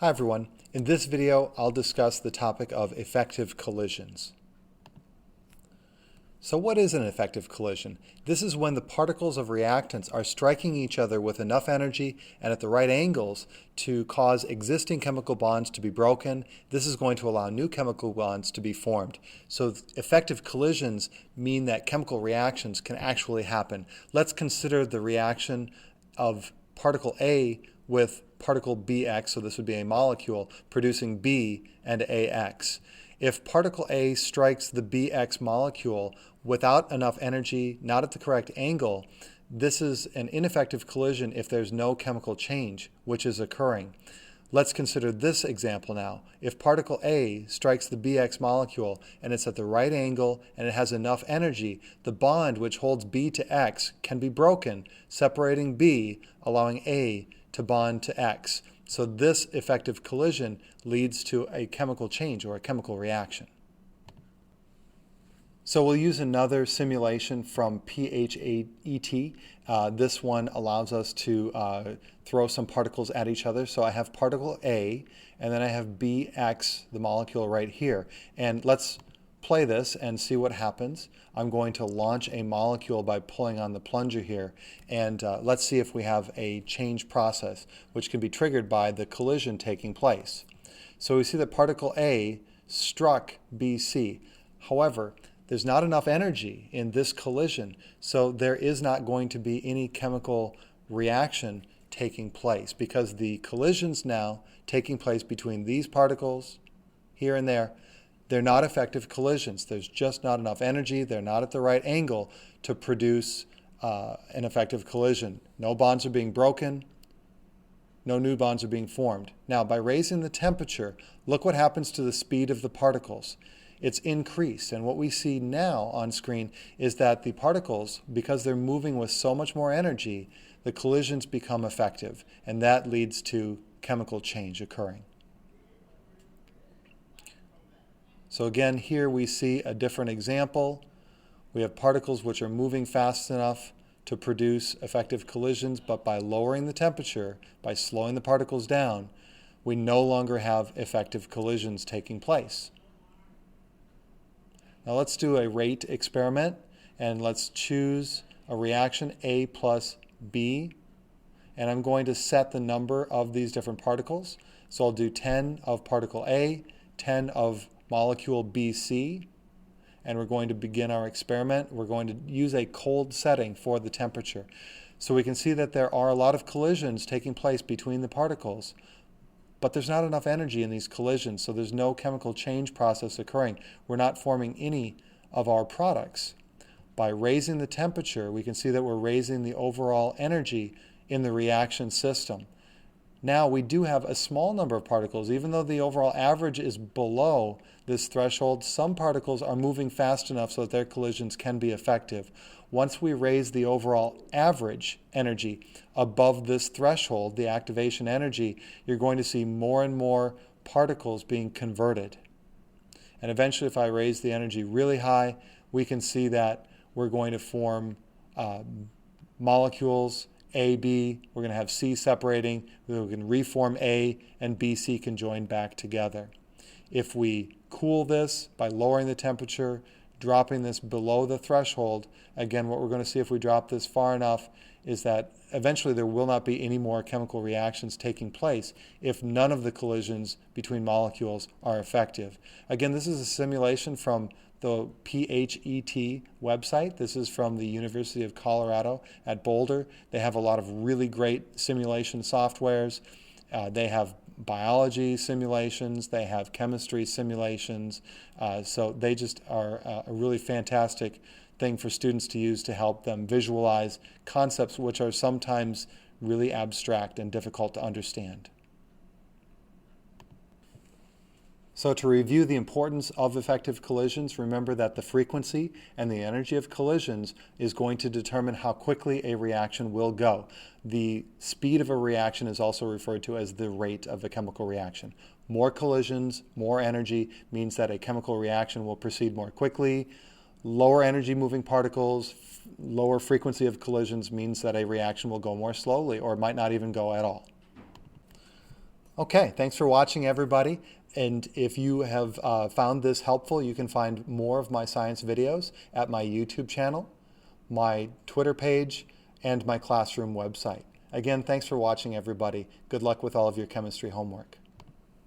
Hi everyone. In this video, I'll discuss the topic of effective collisions. So what is an effective collision? This is when the particles of reactants are striking each other with enough energy and at the right angles to cause existing chemical bonds to be broken. This is going to allow new chemical bonds to be formed. So effective collisions mean that chemical reactions can actually happen. Let's consider the reaction of particle A with particle Bx, so this would be a molecule, producing B and AX. If particle A strikes the Bx molecule without enough energy, not at the correct angle, this is an ineffective collision if there's no chemical change, which is occurring. Let's consider this example now. If particle A strikes the Bx molecule and it's at the right angle and it has enough energy, the bond which holds B to X can be broken, separating B, allowing A to bond to X. So this effective collision leads to a chemical change or a chemical reaction. So we'll use another simulation from PHET. This one allows us to throw some particles at each other. So I have particle A, and then I have Bx, the molecule right here. And let's play this and see what happens. I'm going to launch a molecule by pulling on the plunger here, and let's see if we have a change process, which can be triggered by the collision taking place. So we see that particle A struck BC. However, there's not enough energy in this collision, so there is not going to be any chemical reaction taking place because the collisions now taking place between these particles here and there, they're not effective collisions. There's just not enough energy. They're not at the right angle to produce an effective collision. No bonds are being broken. No new bonds are being formed. Now, by raising the temperature, look what happens to the speed of the particles. It's increased, and what we see now on screen is that the particles, because they're moving with so much more energy, the collisions become effective, and that leads to chemical change occurring. So again, here we see a different example. We have particles which are moving fast enough to produce effective collisions, but by lowering the temperature, by slowing the particles down, we no longer have effective collisions taking place. Now let's do a rate experiment, and let's choose a reaction A plus B, and I'm going to set the number of these different particles. So I'll do 10 of particle A, 10 of molecule BC, and we're going to begin our experiment. We're going to use a cold setting for the temperature. So we can see that there are a lot of collisions taking place between the particles, but there's not enough energy in these collisions, so there's no chemical change process occurring. We're not forming any of our products. By raising the temperature, we can see that we're raising the overall energy in the reaction system. Now we do have a small number of particles. Even though the overall average is below this threshold, some particles are moving fast enough so that their collisions can be effective. Once we raise the overall average energy above this threshold, the activation energy, you're going to see more and more particles being converted. And eventually, if I raise the energy really high, we can see that we're going to form molecules A, B, we're going to have C separating, we can reform A, and BC can join back together. If we cool this by lowering the temperature, dropping this below the threshold, again, what we're going to see if we drop this far enough is that eventually there will not be any more chemical reactions taking place if none of the collisions between molecules are effective. Again, this is a simulation from the PHET website. This is from the University of Colorado at Boulder. They have a lot of really great simulation softwares. They have biology simulations, they have chemistry simulations, so they just are a really fantastic thing for students to use to help them visualize concepts which are sometimes really abstract and difficult to understand. So to review the importance of effective collisions, remember that the frequency and the energy of collisions is going to determine how quickly a reaction will go. The speed of a reaction is also referred to as the rate of a chemical reaction. More collisions, more energy means that a chemical reaction will proceed more quickly. Lower energy moving particles, lower frequency of collisions means that a reaction will go more slowly or might not even go at all. Okay, thanks for watching, everybody. And if you have found this helpful, you can find more of my science videos at my YouTube channel, my Twitter page, and my classroom website. Again, thanks for watching, everybody. Good luck with all of your chemistry homework.